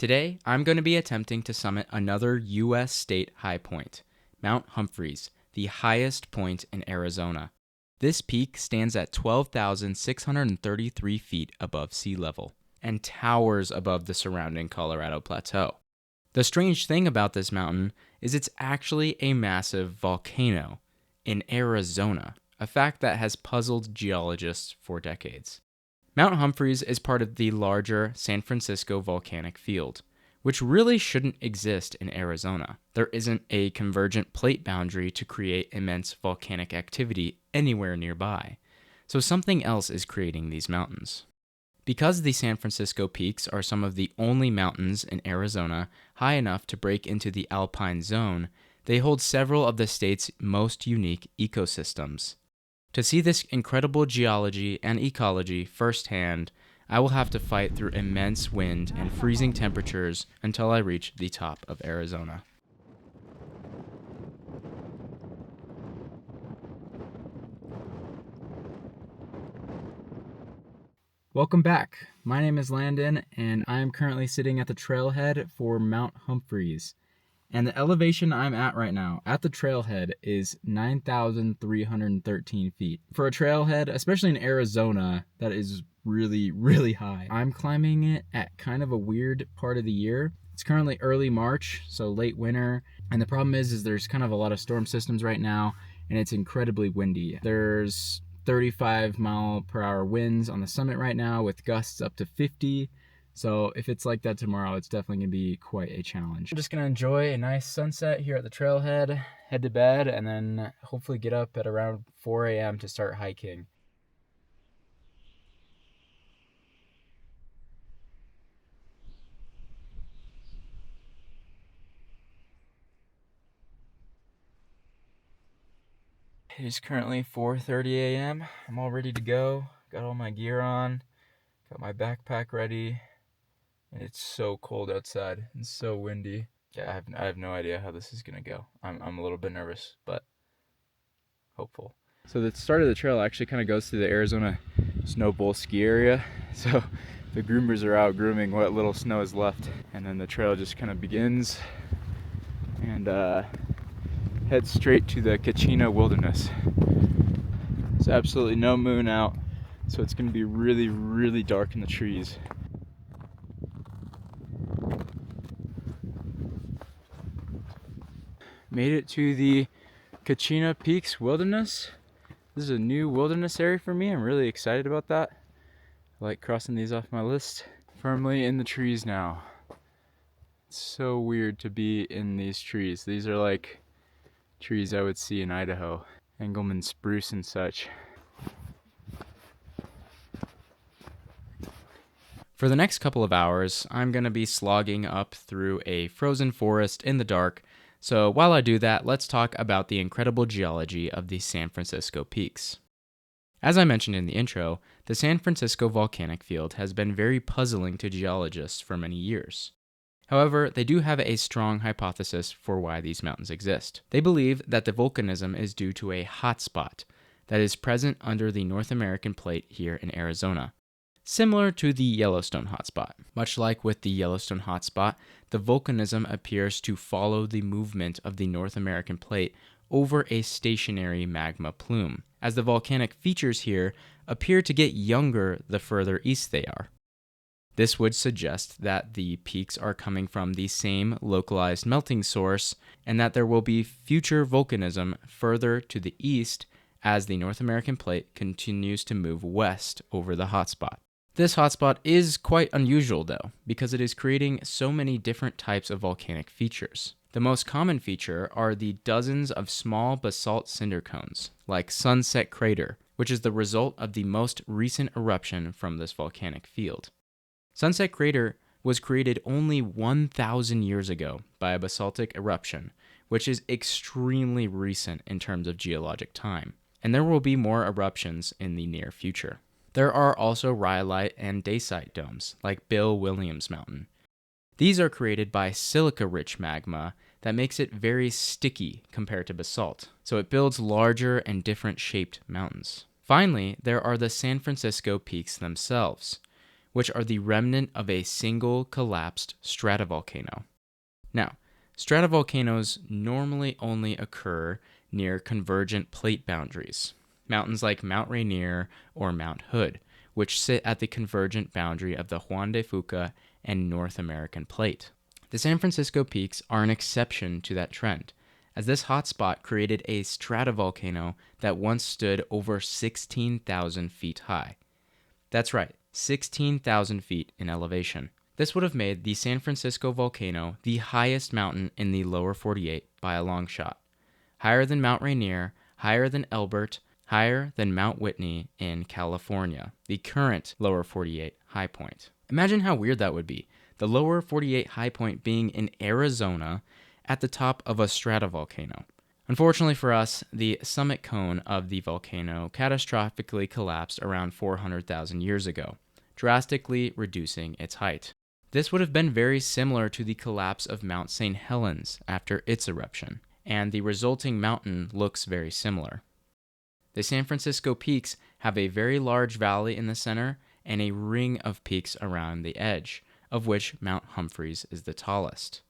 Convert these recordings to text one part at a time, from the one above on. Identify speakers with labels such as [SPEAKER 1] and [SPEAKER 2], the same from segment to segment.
[SPEAKER 1] Today, I'm going to be attempting to summit another U.S. state high point, Mount Humphreys, the highest point in Arizona. This peak stands at 12,633 feet above sea level and towers above the surrounding Colorado Plateau. The strange thing about this mountain is it's actually a massive volcano in Arizona, a fact that has puzzled geologists for decades. Mount Humphreys is part of the larger San Francisco volcanic field, which really shouldn't exist in Arizona. There isn't a convergent plate boundary to create immense volcanic activity anywhere nearby, so something else is creating these mountains. Because the San Francisco peaks are some of the only mountains in Arizona high enough to break into the Alpine zone, they hold several of the state's most unique ecosystems. To see this incredible geology and ecology firsthand, I will have to fight through immense wind and freezing temperatures until I reach the top of Arizona. Welcome back. My name is Landon, and I am currently sitting at the trailhead for Mount Humphreys. And the elevation I'm at right now at the trailhead is 9,313 feet. For a trailhead, especially in Arizona, that is really, really high. I'm climbing it at kind of a weird part of the year. It's currently early March, so late winter. And the problem is there's kind of a lot of storm systems right now, and it's incredibly windy. There's 35-mile-per-hour winds on the summit right now with gusts up to 50. So if it's like that tomorrow, it's definitely going to be quite a challenge. I'm just going to enjoy a nice sunset here at the trailhead, head to bed, and then hopefully get up at around 4 a.m. to start hiking. It is currently 4:30 a.m. I'm all ready to go. Got all my gear on, got my backpack ready. And it's so cold outside and so windy. Yeah, I have no idea how this is gonna go. I'm a little bit nervous, but hopeful. So the start of the trail actually kind of goes through the Arizona Snow Bowl ski area. So the groomers are out grooming what little snow is left, and then the trail just kind of begins and heads straight to the Kachina Wilderness. There's absolutely no moon out, so it's gonna be really, really dark in the trees. Made it to the Kachina Peaks Wilderness. This is a new wilderness area for me. I'm really excited about that. I like crossing these off my list. Firmly in the trees now. It's so weird to be in these trees. These are like trees I would see in Idaho. Engelmann spruce and such. For the next couple of hours, I'm going to be slogging up through a frozen forest in the dark. So while I do that, let's talk about the incredible geology of the San Francisco peaks. As I mentioned in the intro, the San Francisco volcanic field has been very puzzling to geologists for many years. However, they do have a strong hypothesis for why these mountains exist. They believe that the volcanism is due to a hotspot that is present under the North American plate here in Arizona, similar to the Yellowstone hotspot. Much like with the Yellowstone hotspot, the volcanism appears to follow the movement of the North American plate over a stationary magma plume, as the volcanic features here appear to get younger the further east they are. This would suggest that the peaks are coming from the same localized melting source, and that there will be future volcanism further to the east as the North American plate continues to move west over the hotspot. This hotspot is quite unusual though, because it is creating so many different types of volcanic features. The most common feature are the dozens of small basalt cinder cones, like Sunset Crater, which is the result of the most recent eruption from this volcanic field. Sunset Crater was created only 1,000 years ago by a basaltic eruption, which is extremely recent in terms of geologic time, and there will be more eruptions in the near future. There are also rhyolite and dacite domes, like Bill Williams Mountain. These are created by silica-rich magma that makes it very sticky compared to basalt, so it builds larger and different shaped mountains. Finally, there are the San Francisco peaks themselves, which are the remnant of a single collapsed stratovolcano. Now, stratovolcanoes normally only occur near convergent plate boundaries, mountains like Mount Rainier or Mount Hood, which sit at the convergent boundary of the Juan de Fuca and North American plate. The San Francisco Peaks are an exception to that trend, as this hotspot created a stratovolcano that once stood over 16,000 feet high. That's right, 16,000 feet in elevation. This would have made the San Francisco volcano the highest mountain in the lower 48 by a long shot. Higher than Mount Rainier, higher than Elbert, higher than Mount Whitney in California, the current lower 48 high point. Imagine how weird that would be, the lower 48 high point being in Arizona at the top of a stratovolcano. Unfortunately for us, the summit cone of the volcano catastrophically collapsed around 400,000 years ago, drastically reducing its height. This would have been very similar to the collapse of Mount St. Helens after its eruption, and the resulting mountain looks very similar. The San Francisco Peaks have a very large valley in the center and a ring of peaks around the edge, of which Mount Humphreys is the tallest.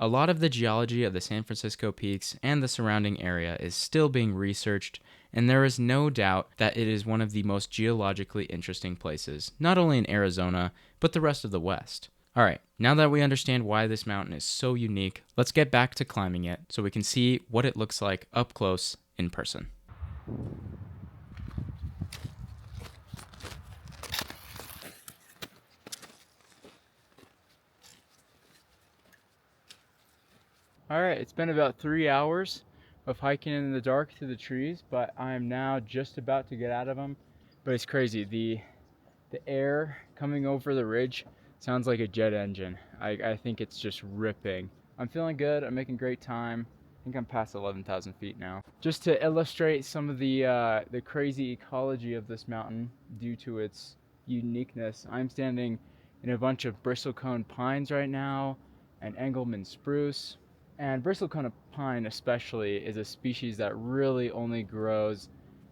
[SPEAKER 1] A lot of the geology of the San Francisco Peaks and the surrounding area is still being researched, and there is no doubt that it is one of the most geologically interesting places, not only in Arizona, but the rest of the West. Alright, now that we understand why this mountain is so unique, let's get back to climbing it so we can see what it looks like up close in person. Alright, it's been about 3 hours of hiking in the dark through the trees, but I am now just about to get out of them. But it's crazy, the air coming over the ridge sounds like a jet engine. I think it's just ripping. I'm feeling good, I'm making great time. I think I'm past 11,000 feet now. Just to illustrate some of the crazy ecology of this mountain due to its uniqueness, I'm standing in a bunch of bristlecone pines right now and Engelmann spruce. And bristlecone pine especially is a species that really only grows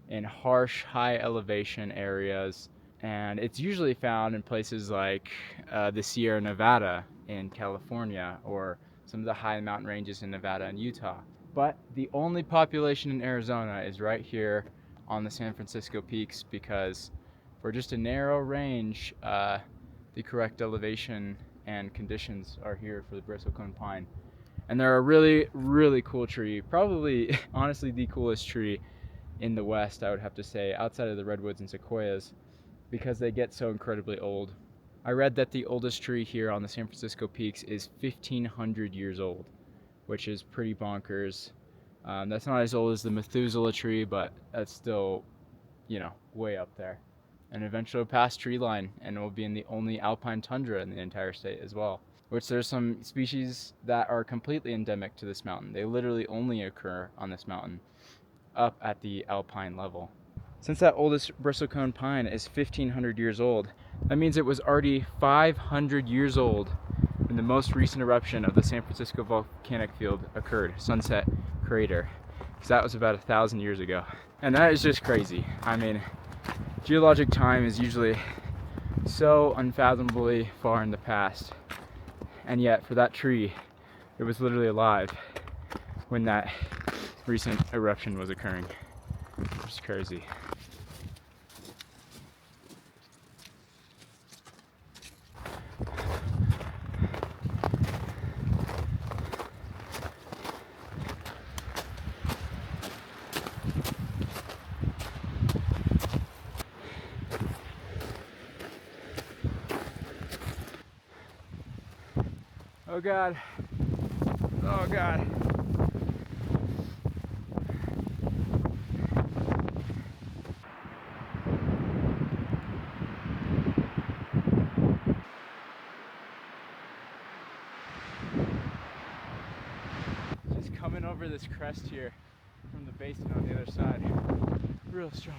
[SPEAKER 1] in harsh, high elevation areas. And it's usually found in places like the Sierra Nevada in California or some of the high mountain ranges in Nevada and Utah. But the only population in Arizona is right here on the San Francisco Peaks, because for just a narrow range, the correct elevation and conditions are here for the bristlecone pine. And they're a really, really cool tree, probably honestly the coolest tree in the West, I would have to say, outside of the redwoods and sequoias, because they get so incredibly old. I read that the oldest tree here on the San Francisco Peaks is 1,500 years old, which is pretty bonkers. That's not as old as the Methuselah tree, but that's still, way up there. And eventually it'll pass tree line, and it will be in the only Alpine tundra in the entire state as well. Which there's some species that are completely endemic to this mountain. They literally only occur on this mountain up at the Alpine level. Since that oldest bristlecone pine is 1,500 years old, that means it was already 500 years old when the most recent eruption of the San Francisco volcanic field occurred, Sunset Crater, because that was about 1,000 years ago. And that is just crazy. I mean, geologic time is usually so unfathomably far in the past. And yet, for that tree, it was literally alive when that recent eruption was occurring. It's crazy. Oh God. Oh God. Just coming over this crest here from the basin on the other side. Real strong.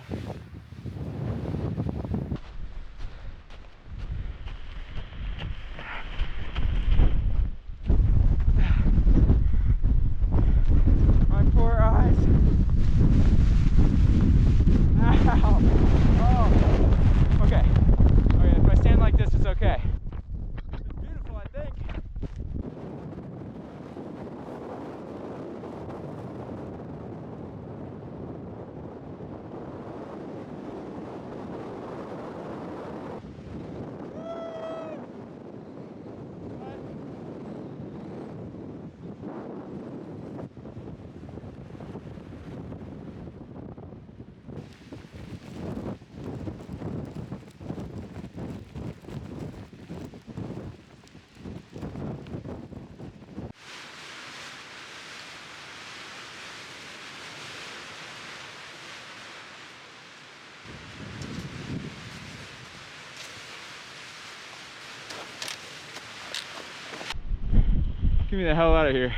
[SPEAKER 2] Get me the hell out of here.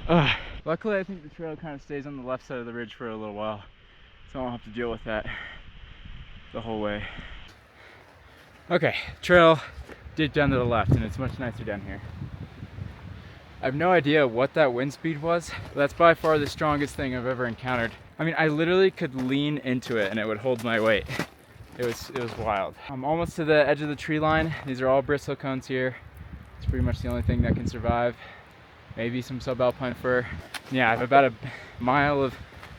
[SPEAKER 2] Ugh. Luckily, I think the trail kind of stays on the left side of the ridge for a little while, so I don't have to deal with that the whole way. Okay, trail did down to the left, and it's much nicer down here. I have no idea what that wind speed was, but that's by far the strongest thing I've ever encountered. I mean, I literally could lean into it and it would hold my weight. It was wild. I'm almost to the edge of the tree line. These are all bristle cones here. It's pretty much the only thing that can survive. Maybe some subalpine fir. Yeah, I have about a mile of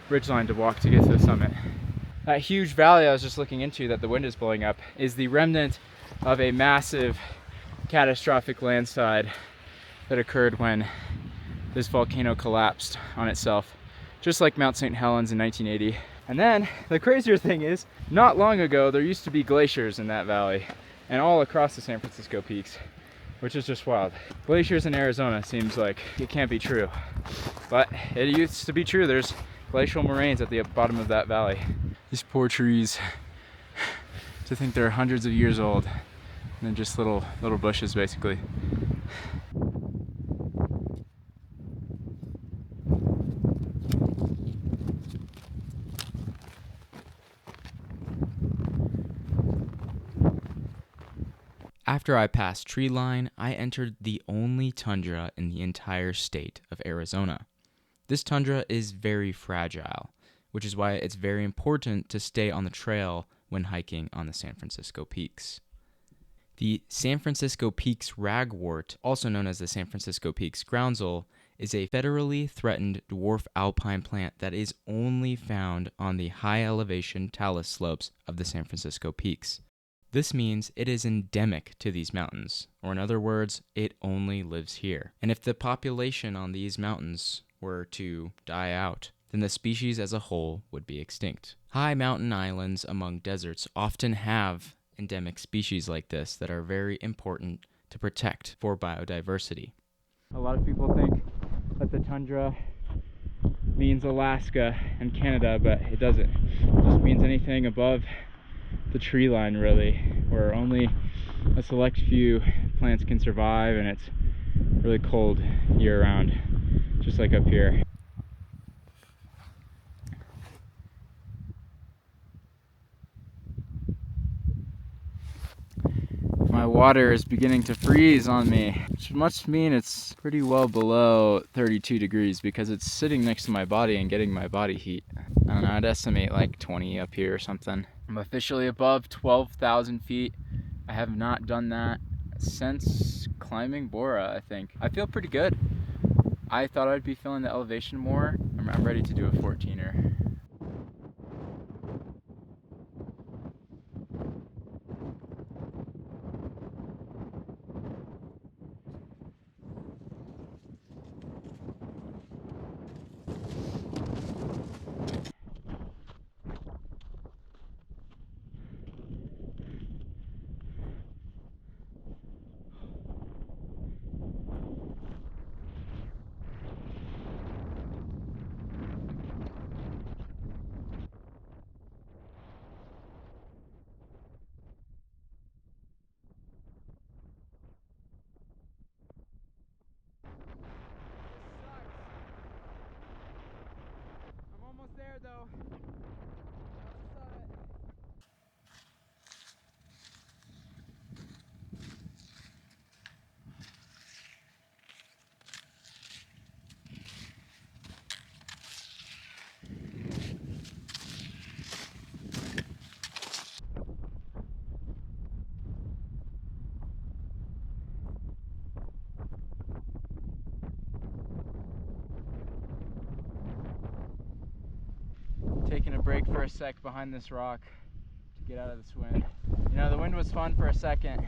[SPEAKER 2] ridgeline to walk to get to the summit. That huge valley I was just looking into that the wind is blowing up is the remnant of a massive catastrophic landslide that occurred when this volcano collapsed on itself, just like Mount St. Helens in 1980. And then the crazier thing is, not long ago there used to be glaciers in that valley and all across the San Francisco Peaks, which is just wild. Glaciers in Arizona seems like it can't be true, but it used to be true. There's glacial moraines at the bottom of that valley. These poor trees, to think they're hundreds of years old, and they're just little bushes basically.
[SPEAKER 1] After I passed tree line, I entered the only tundra in the entire state of Arizona. This tundra is very fragile, which is why it's very important to stay on the trail when hiking on the San Francisco Peaks. The San Francisco Peaks ragwort, also known as the San Francisco Peaks groundsel, is a federally threatened dwarf alpine plant that is only found on the high elevation talus slopes of the San Francisco Peaks. This means it is endemic to these mountains, or in other words, it only lives here. And if the population on these mountains were to die out, then the species as a whole would be extinct. High mountain islands among deserts often have endemic species like this that are very important to protect for biodiversity.
[SPEAKER 2] A lot of people think that the tundra means Alaska and Canada, but it doesn't. It just means anything above the tree line, really, where only a select few plants can survive, and it's really cold year round, just like up here. My water is beginning to freeze on me, which must mean it's pretty well below 32 degrees because it's sitting next to my body and getting my body heat. I don't know, I'd estimate like 20 up here or something. I'm officially above 12,000 feet. I have not done that since climbing Bora, I think. I feel pretty good. I thought I'd be feeling the elevation more. I'm ready to do a 14er. There though. Taking a break for a sec behind this rock to get out of this wind. You know, the wind was fun for a second,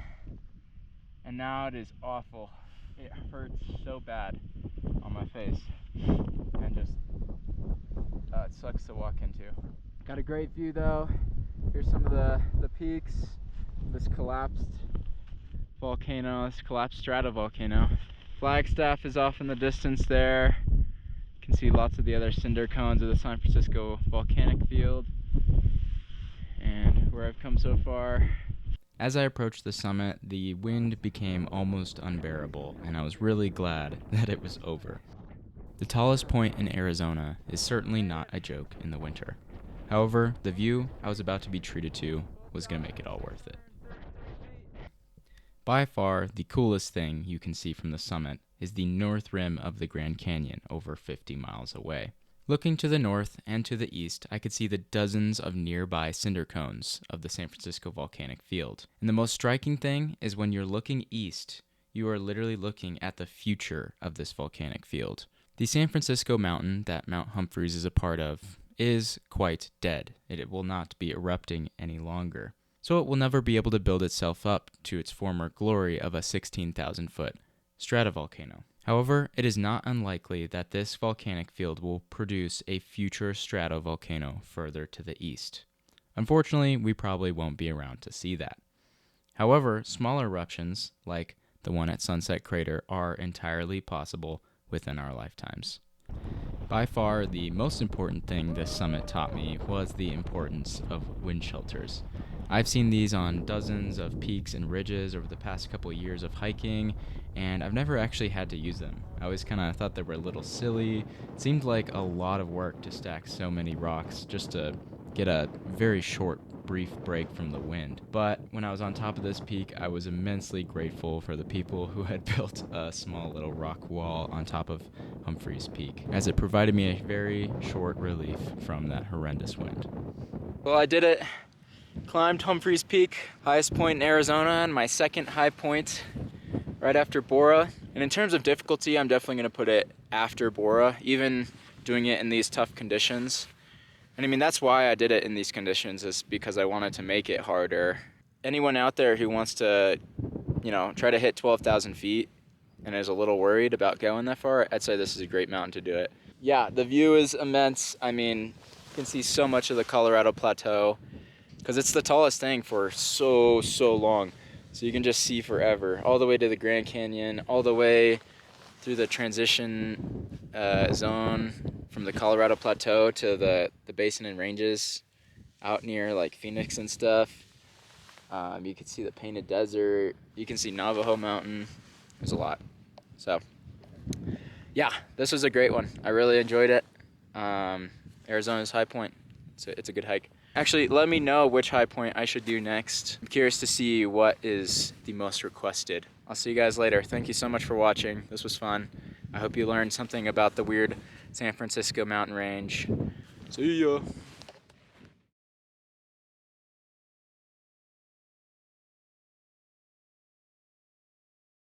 [SPEAKER 2] and now it is awful. It hurts so bad on my face, and just it sucks to walk into. Got a great view though. Here's some of the peaks. This collapsed volcano, this collapsed stratovolcano. Flagstaff is off in the distance there. You can see lots of the other cinder cones of the San Francisco volcanic field. And where I've come so far.
[SPEAKER 1] As I approached the summit, the wind became almost unbearable, and I was really glad that it was over. The tallest point in Arizona is certainly not a joke in the winter. However, the view I was about to be treated to was going to make it all worth it. By far, the coolest thing you can see from the summit is the north rim of the Grand Canyon over 50 miles away. Looking to the north and to the east, I could see the dozens of nearby cinder cones of the San Francisco volcanic field. And the most striking thing is when you're looking east, you are literally looking at the future of this volcanic field. The San Francisco mountain that Mount Humphreys is a part of is quite dead. It will not be erupting any longer. So it will never be able to build itself up to its former glory of a 16,000-foot stratovolcano. However, it is not unlikely that this volcanic field will produce a future stratovolcano further to the east. Unfortunately, we probably won't be around to see that. However, smaller eruptions, like the one at Sunset Crater, are entirely possible within our lifetimes. By far, the most important thing this summit taught me was the importance of wind shelters. I've seen these on dozens of peaks and ridges over the past couple years of hiking, and I've never actually had to use them. I always kind of thought they were a little silly. It seemed like a lot of work to stack so many rocks just to get a very short, brief break from the wind. But when I was on top of this peak, I was immensely grateful for the people who had built a small little rock wall on top of Humphreys Peak, as it provided me a very short relief from that horrendous wind. Well, I did it. Climbed Humphreys Peak, highest point in Arizona, and my second high point right after Bora. And in terms of difficulty, I'm definitely going to put it after Bora, even doing it in these tough conditions. And I mean, that's why I did it in these conditions, is because I wanted to make it harder. Anyone out there who wants to, try to hit 12,000 feet and is a little worried about going that far, I'd say this is a great mountain to do it. Yeah, the view is immense. I mean, you can see so much of the Colorado Plateau, because it's the tallest thing for so long. So you can just see forever, all the way to the Grand Canyon, all the way through the transition zone from the Colorado Plateau to the Basin and Ranges out near like Phoenix and stuff. You can see the Painted Desert. You can see Navajo Mountain. There's a lot. So yeah, this was a great one. I really enjoyed it. Arizona's high point. It's a good hike. Actually, let me know which high point I should do next. I'm curious to see what is the most requested. I'll see you guys later. Thank you so much for watching. This was fun. I hope you learned something about the weird San Francisco mountain range. See ya.